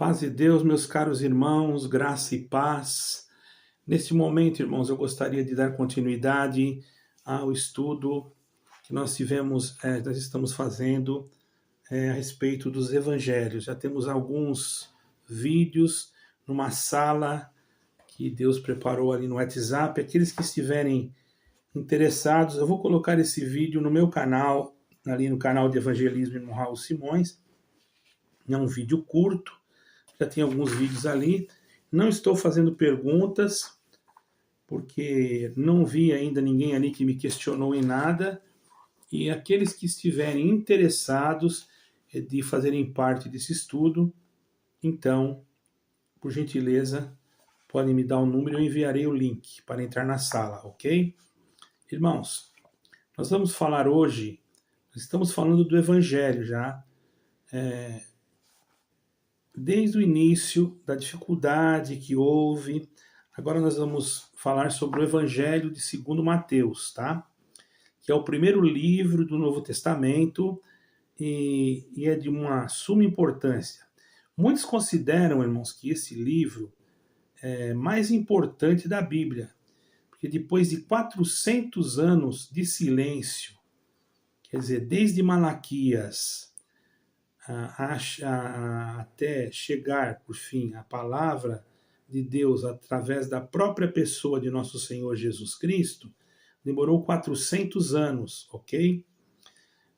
Paz de Deus, meus caros irmãos, graça e paz. Neste momento, irmãos, eu gostaria de dar continuidade ao estudo que nós estamos fazendo a respeito dos evangelhos. Já temos alguns vídeos numa sala que Deus preparou ali no WhatsApp. Aqueles que estiverem interessados, eu vou colocar esse vídeo no meu canal, ali no canal de Evangelismo Irmão Raul Simões. É um vídeo curto, já tem alguns vídeos ali. Não estou fazendo perguntas, porque não vi ainda ninguém ali que me questionou em nada. E aqueles que estiverem interessados de fazerem parte desse estudo, então, por gentileza, podem me dar o número e eu enviarei o link para entrar na sala, ok? Irmãos, nós vamos falar hoje, estamos falando do Evangelho já, desde o início, da dificuldade que houve. Agora nós vamos falar sobre o Evangelho de segundo Mateus, tá? Que é o primeiro livro do Novo Testamento e é de uma suma importância. Muitos consideram, irmãos, que esse livro é mais importante da Bíblia, porque depois de 400 anos de silêncio, quer dizer, desde Malaquias até chegar, por fim, a palavra de Deus através da própria pessoa de nosso Senhor Jesus Cristo, demorou 400 anos, ok?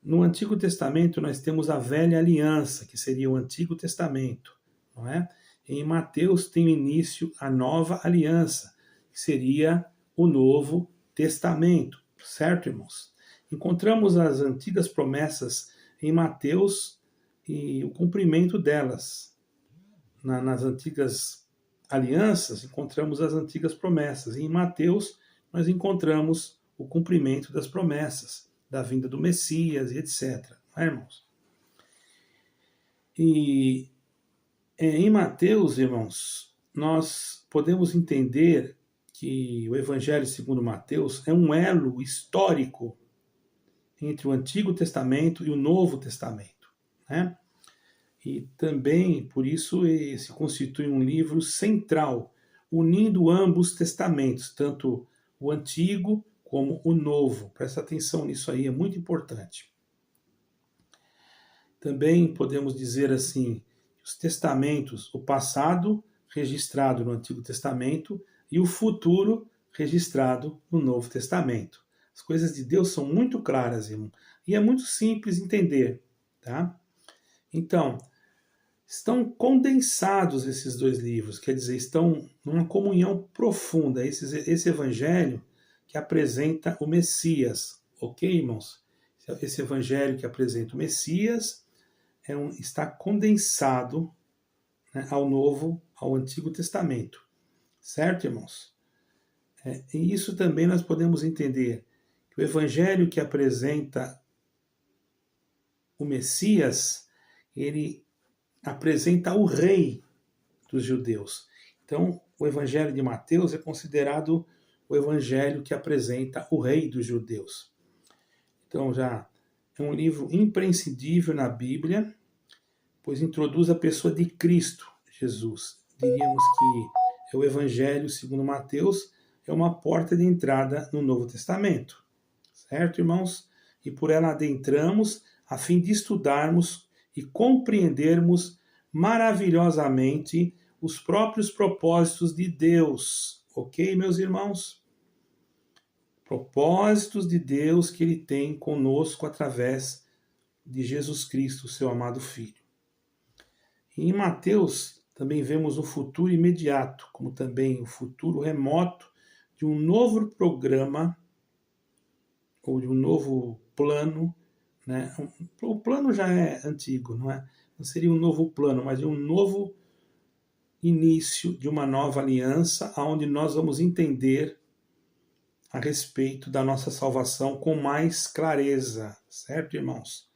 No Antigo Testamento nós temos a Velha Aliança, que seria o Antigo Testamento, não é? Em Mateus tem início a Nova Aliança, que seria o Novo Testamento, certo, irmãos? Encontramos as antigas promessas em Mateus e o cumprimento delas. Nas antigas alianças, encontramos as antigas promessas. E em Mateus, nós encontramos o cumprimento das promessas, da vinda do Messias e etc. Não é, irmãos? E em Mateus, irmãos, nós podemos entender que o Evangelho segundo Mateus é um elo histórico entre o Antigo Testamento e o Novo Testamento, né? E também, por isso, se constitui um livro central, unindo ambos testamentos, tanto o Antigo como o Novo. Presta atenção nisso aí, é muito importante. Também podemos dizer assim, os testamentos, o passado registrado no Antigo Testamento e o futuro registrado no Novo Testamento. As coisas de Deus são muito claras, irmão, e é muito simples entender, tá? Então, estão condensados esses dois livros, quer dizer, estão numa comunhão profunda. Esse evangelho que apresenta o Messias, ok, irmãos? Esse evangelho que apresenta o Messias está condensado, né, ao Antigo Testamento, certo, irmãos? E isso também nós podemos entender, que o evangelho que apresenta o Messias, ele apresenta o rei dos judeus. Então, o Evangelho de Mateus é considerado o Evangelho que apresenta o rei dos judeus. Então, já é um livro imprescindível na Bíblia, pois introduz a pessoa de Cristo Jesus. Diríamos que o Evangelho, segundo Mateus, é uma porta de entrada no Novo Testamento. Certo, irmãos? E por ela adentramos a fim de estudarmos e compreendermos maravilhosamente os próprios propósitos de Deus. Ok, meus irmãos? Propósitos de Deus que Ele tem conosco através de Jesus Cristo, seu amado Filho. E em Mateus também vemos o futuro imediato, como também o futuro remoto de um novo programa ou de um novo plano, né? O plano já é antigo, não é? Não seria um novo plano, mas um novo início de uma nova aliança, onde nós vamos entender a respeito da nossa salvação com mais clareza, certo, irmãos?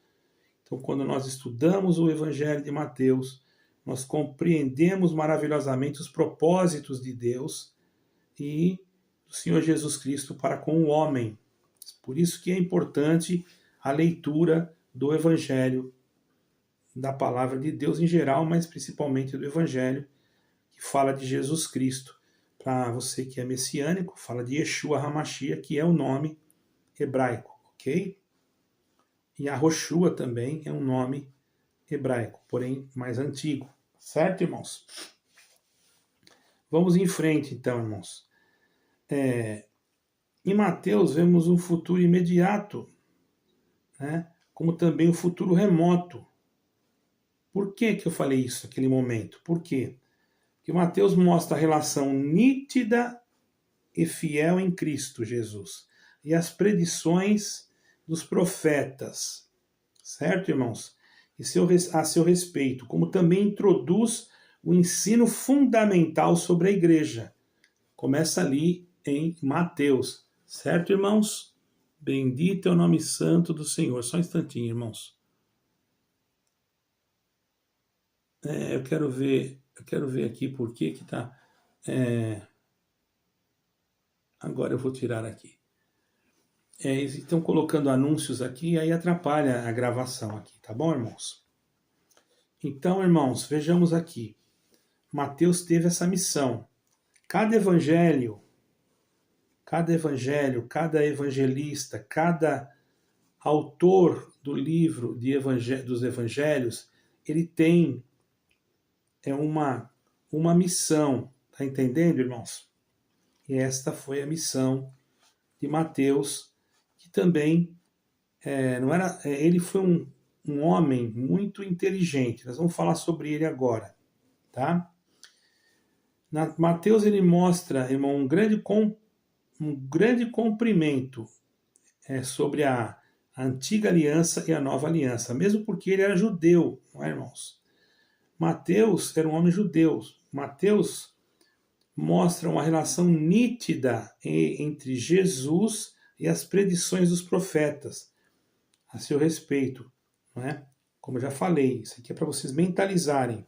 Então, quando nós estudamos o Evangelho de Mateus, nós compreendemos maravilhosamente os propósitos de Deus e do Senhor Jesus Cristo para com o homem. Por isso que é importante a leitura do Evangelho da palavra de Deus em geral, mas principalmente do Evangelho, que fala de Jesus Cristo. Para você que é messiânico, fala de Yeshua HaMashiach, que é o nome hebraico, ok? E Yahoshua também é um nome hebraico, porém mais antigo. Certo, irmãos? Vamos em frente, então, irmãos. Em Mateus vemos um futuro imediato, né? Como também um futuro remoto. Por que eu falei isso naquele momento? Por quê? Porque Mateus mostra a relação nítida e fiel em Cristo Jesus e as predições dos profetas, certo, irmãos? E a seu respeito, como também introduz o ensino fundamental sobre a igreja. Começa ali em Mateus, certo, irmãos? Bendito é o nome santo do Senhor. Só um instantinho, irmãos. Eu quero ver aqui por que está. Agora eu vou tirar aqui. Eles estão colocando anúncios aqui, aí atrapalha a gravação aqui, tá bom, irmãos? Então, irmãos, vejamos aqui. Mateus teve essa missão. Cada evangelho, cada evangelista, cada autor do livro dos evangelhos, ele tem uma missão. Tá entendendo, irmãos? E esta foi a missão de Mateus, que também não era. Ele foi um homem muito inteligente. Nós vamos falar sobre ele agora, tá? Mateus ele mostra, irmão, um grande comprimento sobre a antiga aliança e a nova aliança, mesmo porque ele era judeu, não é, irmãos? Mateus era um homem judeu. Mateus mostra uma relação nítida entre Jesus e as predições dos profetas a seu respeito, não é? Como eu já falei, isso aqui é para vocês mentalizarem.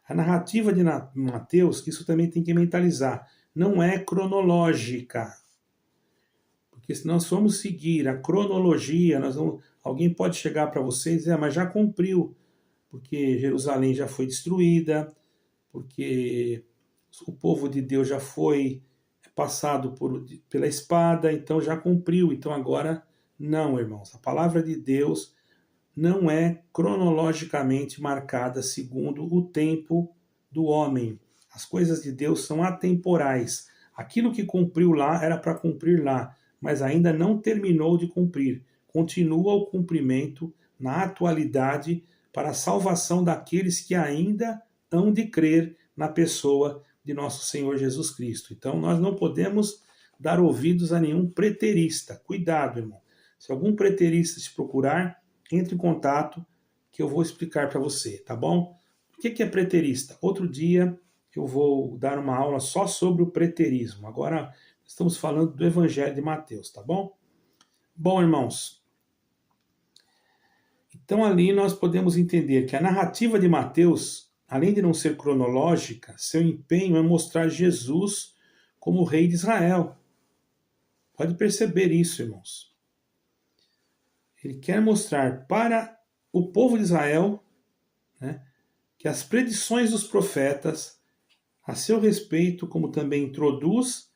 A narrativa de Mateus, isso também tem que mentalizar, não é cronológica. Porque se nós formos seguir a cronologia, alguém pode chegar para vocês e dizer, mas já cumpriu, porque Jerusalém já foi destruída, porque o povo de Deus já foi passado pela espada, então já cumpriu. Então agora, não, irmãos. A palavra de Deus não é cronologicamente marcada segundo o tempo do homem. As coisas de Deus são atemporais. Aquilo que cumpriu lá era para cumprir lá, mas ainda não terminou de cumprir. Continua o cumprimento na atualidade para a salvação daqueles que ainda hão de crer na pessoa de nosso Senhor Jesus Cristo. Então nós não podemos dar ouvidos a nenhum preterista. Cuidado, irmão. Se algum preterista te procurar, entre em contato que eu vou explicar para você, tá bom? O que é preterista? Outro dia eu vou dar uma aula só sobre o preterismo. Agora estamos falando do Evangelho de Mateus, tá bom? Bom, irmãos, então ali nós podemos entender que a narrativa de Mateus, além de não ser cronológica, seu empenho é mostrar Jesus como o rei de Israel. Pode perceber isso, irmãos. Ele quer mostrar para o povo de Israel, né, que as predições dos profetas, a seu respeito, como também introduz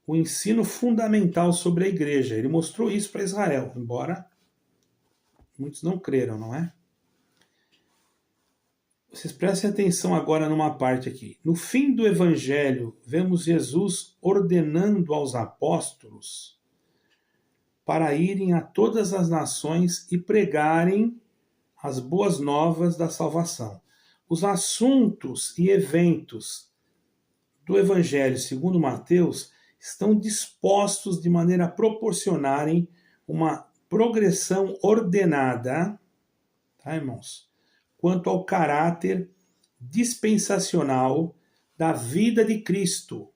o ensino fundamental sobre a igreja. Ele mostrou isso para Israel, embora muitos não creram, não é? Vocês prestem atenção agora numa parte aqui. No fim do evangelho, vemos Jesus ordenando aos apóstolos para irem a todas as nações e pregarem as boas novas da salvação. Os assuntos e eventos do Evangelho segundo Mateus estão dispostos de maneira a proporcionarem uma progressão ordenada, tá, irmãos? Quanto ao caráter dispensacional da vida de Cristo.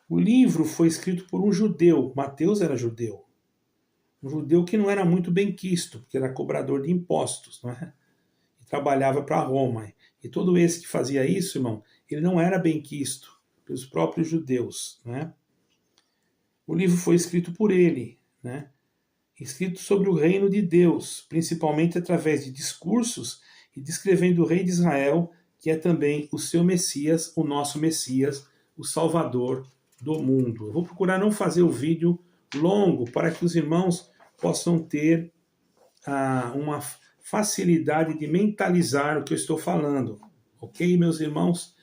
O livro foi escrito por um judeu. Mateus era judeu. Um judeu que não era muito benquisto, porque era cobrador de impostos, não é? E trabalhava para Roma. E todo esse que fazia isso, irmão, ele não era benquisto pelos próprios judeus, né? O livro foi escrito por ele, né? escrito sobre o reino de Deus, principalmente através de discursos e descrevendo o rei de Israel, que é também o seu Messias, o nosso Messias, o Salvador do mundo. Eu vou procurar não fazer o vídeo longo para que os irmãos possam ter uma facilidade de mentalizar o que eu estou falando. Ok, meus irmãos?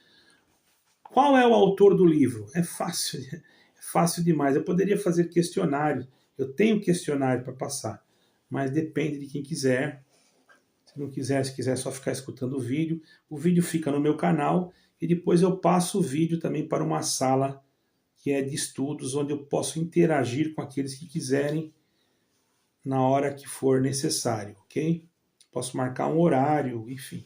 Qual é o autor do livro? É fácil demais. Eu poderia fazer questionário. Eu tenho questionário para passar, mas depende de quem quiser. Se não quiser, se quiser só ficar escutando o vídeo fica no meu canal e depois eu passo o vídeo também para uma sala que é de estudos, onde eu posso interagir com aqueles que quiserem na hora que for necessário, ok? Posso marcar um horário, enfim.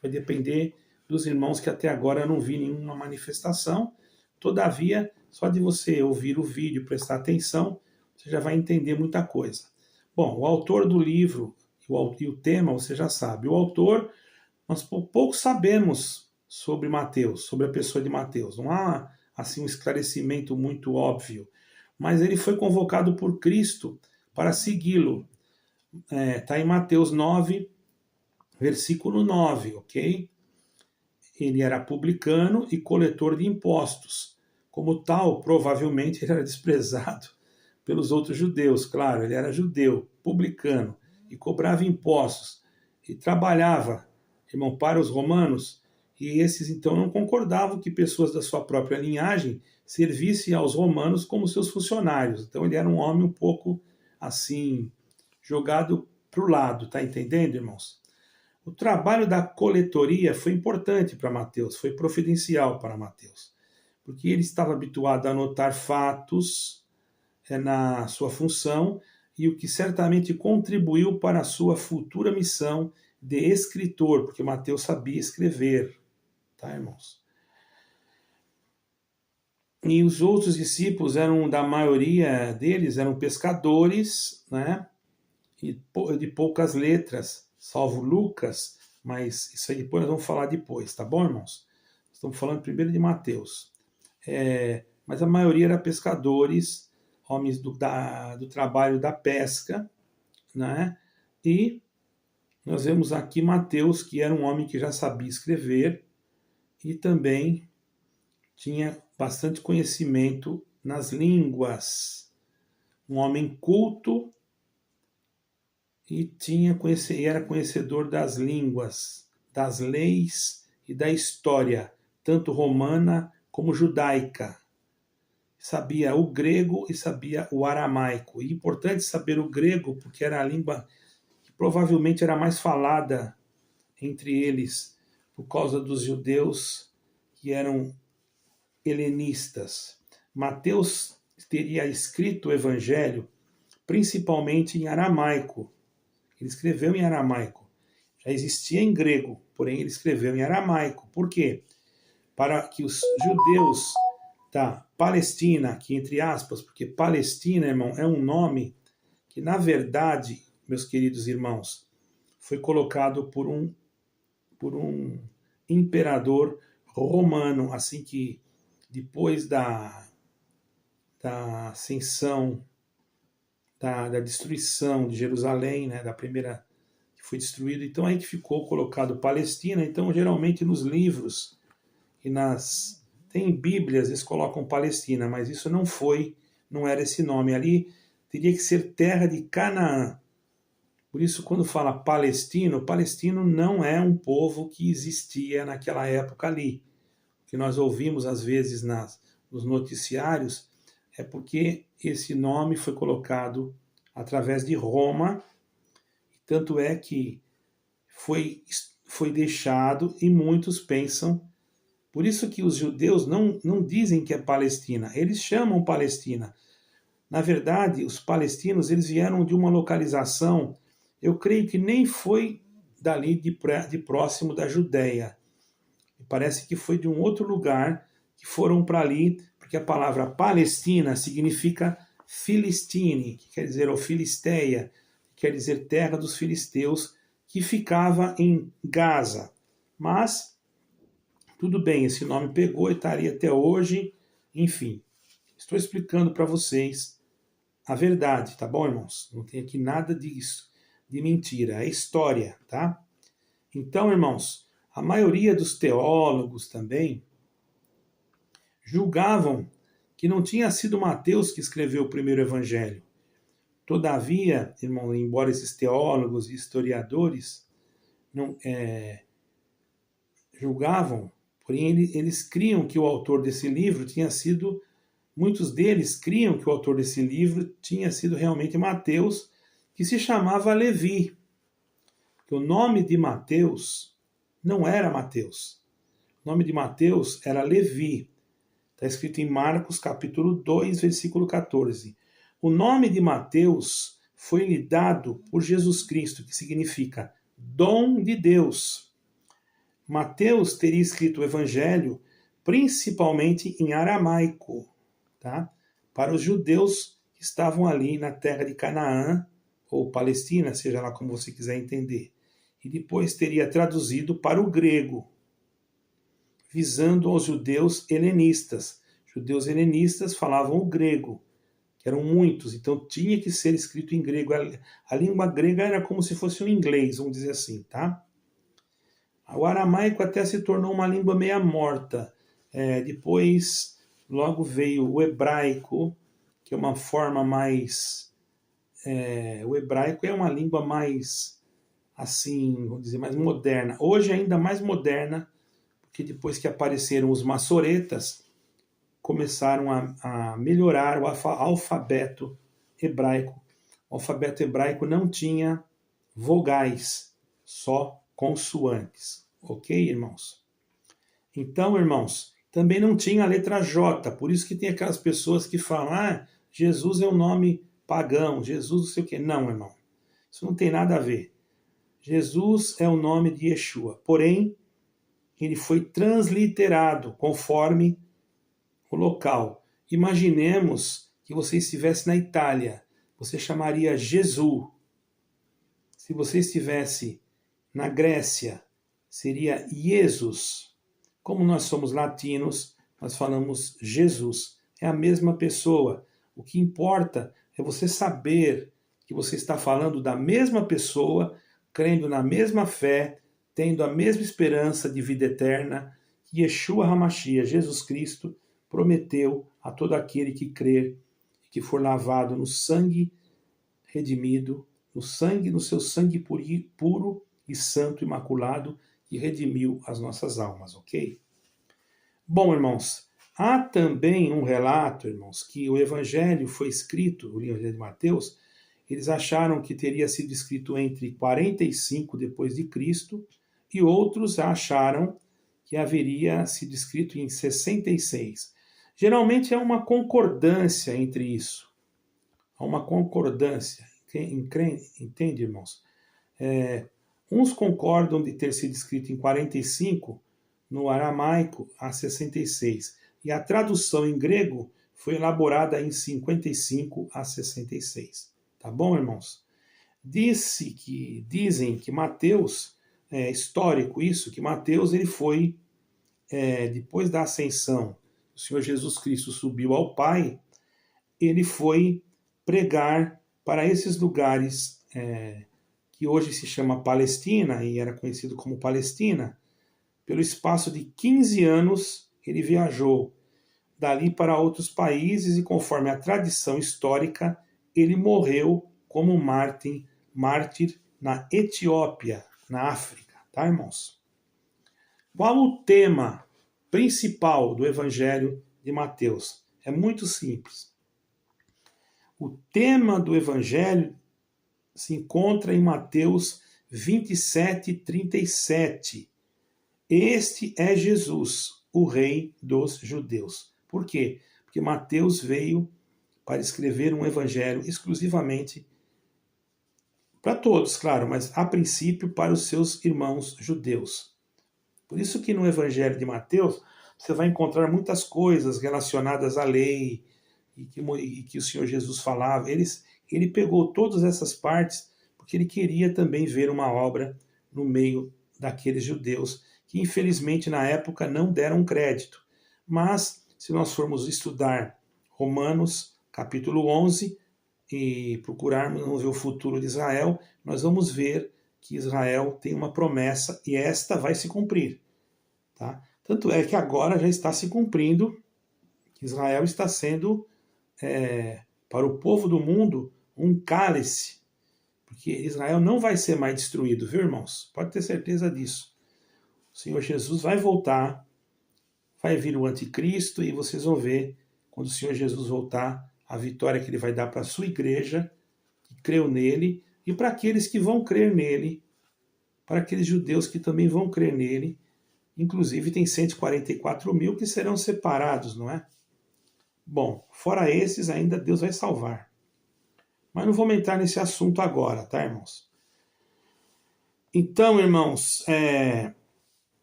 Vai depender dos irmãos que até agora eu não vi nenhuma manifestação. Todavia, só de você ouvir o vídeo, prestar atenção, você já vai entender muita coisa. Bom, o autor do livro e o tema você já sabe. O autor, nós pouco sabemos sobre Mateus, sobre a pessoa de Mateus. Não há assim um esclarecimento muito óbvio, mas ele foi convocado por Cristo para segui-lo. Está em Mateus 9, versículo 9, ok? Ele era publicano e coletor de impostos. Como tal, provavelmente ele era desprezado pelos outros judeus. Claro, ele era judeu, publicano, e cobrava impostos, e trabalhava, irmão, para os romanos, e esses então não concordavam que pessoas da sua própria linhagem servissem aos romanos como seus funcionários. Então ele era um homem um pouco assim, jogado para o lado, tá entendendo, irmãos? O trabalho da coletoria foi importante para Mateus, foi providencial para Mateus, porque ele estava habituado a anotar fatos na sua função e o que certamente contribuiu para a sua futura missão de escritor, porque Mateus sabia escrever, tá, irmãos? E os outros discípulos da maioria deles, eram pescadores, né? E de poucas letras, salvo Lucas, mas isso aí depois nós vamos falar depois, tá bom, irmãos? Estamos falando primeiro de Mateus. Mas a maioria era pescadores, homens do trabalho da pesca, né? E nós vemos aqui Mateus, que era um homem que já sabia escrever e também tinha bastante conhecimento nas línguas. Um homem culto e era conhecedor das línguas, das leis e da história, tanto romana como judaica. Sabia o grego e sabia o aramaico. E é importante saber o grego, porque era a língua que provavelmente era mais falada entre eles, por causa dos judeus que eram helenistas. Mateus teria escrito o evangelho principalmente em aramaico. Ele escreveu em aramaico. Já existia em grego, porém ele escreveu em aramaico. Por quê? Para que os judeus da Palestina, aqui entre aspas, porque Palestina, irmão, é um nome que, na verdade, meus queridos irmãos, foi colocado por um imperador romano, assim que depois da ascensão, da destruição de Jerusalém, né, da primeira que foi destruída, então aí que ficou colocado Palestina. Então geralmente nos livros e tem Bíblias, eles colocam Palestina, mas isso não era esse nome. Ali teria que ser terra de Canaã. Por isso, quando fala palestino não é um povo que existia naquela época ali. O que nós ouvimos às vezes nos noticiários é porque esse nome foi colocado através de Roma, tanto é que foi deixado e muitos pensam. Por isso que os judeus não dizem que é Palestina, eles chamam Palestina. Na verdade, os palestinos eles vieram de uma localização, eu creio que nem foi dali de próximo da Judéia. Parece que foi de um outro lugar que foram para ali, porque a palavra Palestina significa Filistine, que quer dizer, ou Filisteia, que quer dizer terra dos filisteus, que ficava em Gaza. Mas tudo bem, esse nome pegou e está ali até hoje. Enfim, estou explicando para vocês a verdade, tá bom, irmãos? Não tem aqui nada disso, de mentira, é história, tá? Então, irmãos, a maioria dos teólogos também julgavam que não tinha sido Mateus que escreveu o primeiro evangelho. Todavia, irmão, embora esses teólogos e historiadores não julgavam, porém eles criam que o autor desse livro tinha sido, muitos deles criam que o autor desse livro tinha sido realmente Mateus, que se chamava Levi. Porque o nome de Mateus não era Mateus. O nome de Mateus era Levi. Está escrito em Marcos capítulo 2, versículo 14. O nome de Mateus foi lhe dado por Jesus Cristo, que significa dom de Deus. Mateus teria escrito o evangelho principalmente em aramaico, tá? Para os judeus que estavam ali na terra de Canaã, ou Palestina, seja lá como você quiser entender. E depois teria traduzido para o grego, visando aos judeus helenistas. Judeus helenistas falavam o grego, que eram muitos, então tinha que ser escrito em grego. A língua grega era como se fosse um inglês, vamos dizer assim, tá? O aramaico até se tornou uma língua meia morta. Depois, logo veio o hebraico, que é uma forma mais... o hebraico é uma língua mais, assim, vamos dizer, mais moderna. Hoje ainda mais moderna, porque depois que apareceram os maçoretas, começaram a melhorar o alfabeto hebraico. O alfabeto hebraico não tinha vogais, só consoantes. Ok, irmãos? Então, irmãos, também não tinha a letra J, por isso que tem aquelas pessoas que falam, Jesus é um nome pagão, Jesus não sei o quê. Não, irmão, isso não tem nada a ver. Jesus é o nome de Yeshua, porém, ele foi transliterado conforme o local. Imaginemos que você estivesse na Itália, você chamaria Jesus. Se você estivesse na Grécia, seria Jesus. Como nós somos latinos, nós falamos Jesus. É a mesma pessoa. O que importa é você saber que você está falando da mesma pessoa, crendo na mesma fé, tendo a mesma esperança de vida eterna que Yeshua HaMashiach, Jesus Cristo, prometeu a todo aquele que crer, que for lavado no sangue redimido, no seu sangue puro e santo, imaculado, que redimiu as nossas almas, ok? Bom, irmãos, há também um relato, irmãos, que o Evangelho foi escrito, o Evangelho de Mateus, eles acharam que teria sido escrito entre 45 depois de Cristo, e outros acharam que haveria sido escrito em 66. Geralmente há uma concordância entre isso. Há uma concordância. Entende, irmãos? Uns concordam de ter sido escrito em 45, no aramaico, a 66. E a tradução em grego foi elaborada em 55 a 66. Tá bom, irmãos? Dizem que Mateus, é histórico isso, que Mateus ele foi, depois da ascensão, o Senhor Jesus Cristo subiu ao Pai, ele foi pregar para esses lugares que hoje se chama Palestina, e era conhecido como Palestina. Pelo espaço de 15 anos, ele viajou dali para outros países e, conforme a tradição histórica, ele morreu como mártir na Etiópia, na África. Tá, irmãos? Qual o tema principal do Evangelho de Mateus? É muito simples. O tema do Evangelho se encontra em Mateus 27, 37. Este é Jesus, o Rei dos Judeus. Por quê? Porque Mateus veio para escrever um evangelho exclusivamente para todos, claro, mas a princípio para os seus irmãos judeus. Por isso que no evangelho de Mateus você vai encontrar muitas coisas relacionadas à lei e que o Senhor Jesus falava. Ele pegou todas essas partes porque ele queria também ver uma obra no meio daqueles judeus que infelizmente na época não deram crédito. Mas se nós formos estudar Romanos capítulo 11, e procurarmos ver o futuro de Israel, nós vamos ver que Israel tem uma promessa e esta vai se cumprir. Tá? Tanto é que agora já está se cumprindo, que Israel está sendo, para o povo do mundo, um cálice, porque Israel não vai ser mais destruído, viu, irmãos? Pode ter certeza disso. O Senhor Jesus vai voltar, vai vir o anticristo e vocês vão ver, quando o Senhor Jesus voltar, a vitória que ele vai dar para a sua igreja, que creu nele, e para aqueles que vão crer nele, para aqueles judeus que também vão crer nele. Inclusive tem 144 mil que serão separados, não é? Bom, fora esses, ainda Deus vai salvar. Mas não vamos entrar nesse assunto agora, tá, irmãos? Então, irmãos,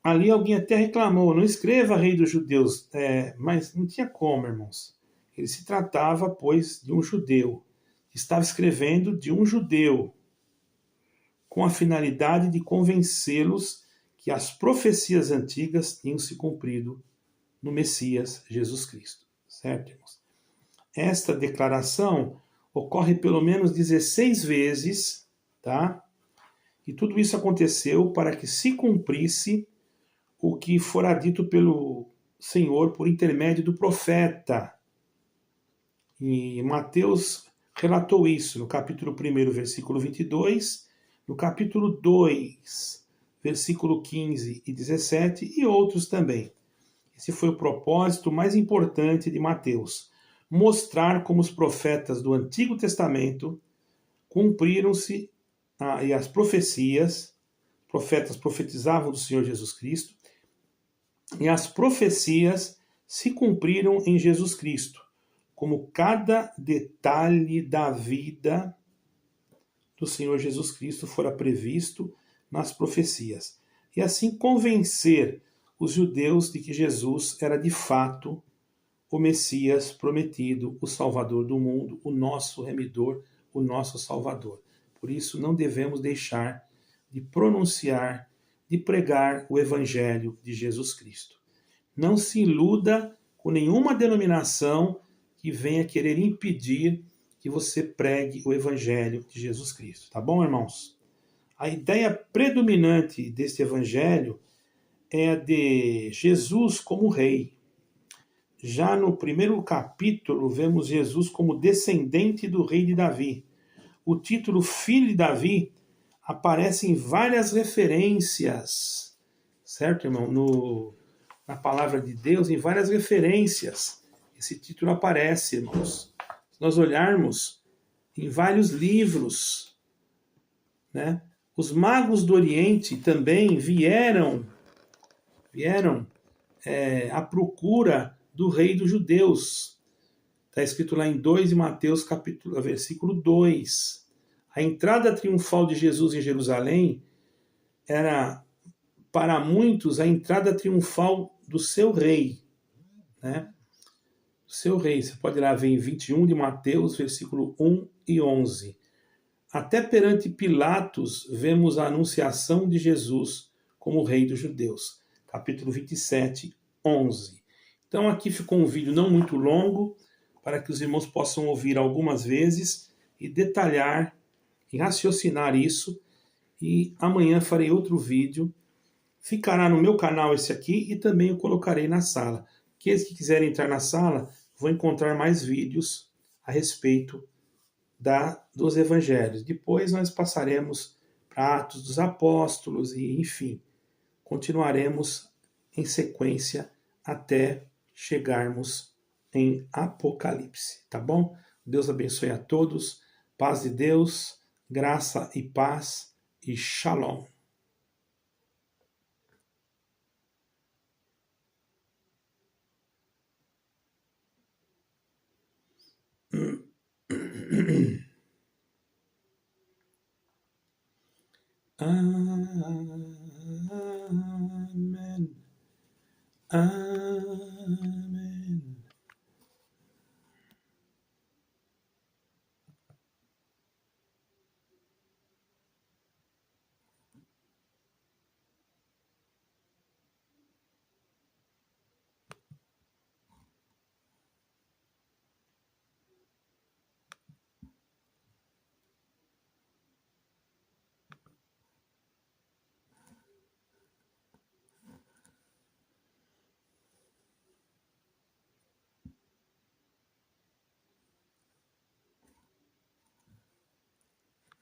ali alguém até reclamou, não escreva rei dos judeus, mas não tinha como, irmãos. Ele se tratava, pois, de um judeu. Estava escrevendo de um judeu, com a finalidade de convencê-los que as profecias antigas tinham se cumprido no Messias Jesus Cristo. Certo, irmãos? Esta declaração ocorre pelo menos 16 vezes, tá? E tudo isso aconteceu para que se cumprisse o que fora dito pelo Senhor por intermédio do profeta. E Mateus relatou isso no capítulo 1, versículo 22, no capítulo 2, versículo 15 e 17, e outros também. Esse foi o propósito mais importante de Mateus, mostrar como os profetas do Antigo Testamento cumpriram-se e as profecias, profetas profetizavam do Senhor Jesus Cristo, e as profecias se cumpriram em Jesus Cristo, como cada detalhe da vida do Senhor Jesus Cristo fora previsto nas profecias. E assim convencer os judeus de que Jesus era de fato o Messias prometido, o Salvador do mundo, o nosso remidor, o nosso Salvador. Por isso não devemos deixar de pronunciar, de pregar o Evangelho de Jesus Cristo. Não se iluda com nenhuma denominação que venha querer impedir que você pregue o Evangelho de Jesus Cristo. Tá bom, irmãos? A ideia predominante deste Evangelho é a de Jesus como rei. Já no primeiro capítulo, vemos Jesus como descendente do rei de Davi. O título Filho de Davi aparece em várias referências, certo, irmão? Na palavra de Deus, em várias referências. Esse título aparece, irmãos. Se nós olharmos em vários livros, né? Os magos do Oriente também vieram à procura do rei dos judeus. Está escrito lá em 2 de Mateus, versículo 2. A entrada triunfal de Jesus em Jerusalém era, para muitos, a entrada triunfal do seu rei. Né? O seu rei. Você pode ir lá ver em 21 de Mateus, versículo 1 e 11. Até perante Pilatos, vemos a anunciação de Jesus como rei dos judeus. Capítulo 27, 11. Então aqui ficou um vídeo não muito longo, para que os irmãos possam ouvir algumas vezes e detalhar e raciocinar isso. E amanhã farei outro vídeo. Ficará no meu canal esse aqui e também eu colocarei na sala. Aqueles que quiserem entrar na sala vão encontrar mais vídeos a respeito dos evangelhos. Depois nós passaremos para Atos dos Apóstolos e, enfim, continuaremos em sequência até chegarmos em Apocalipse, tá bom? Deus abençoe a todos, paz de Deus, graça e paz e shalom. Amen. Amen.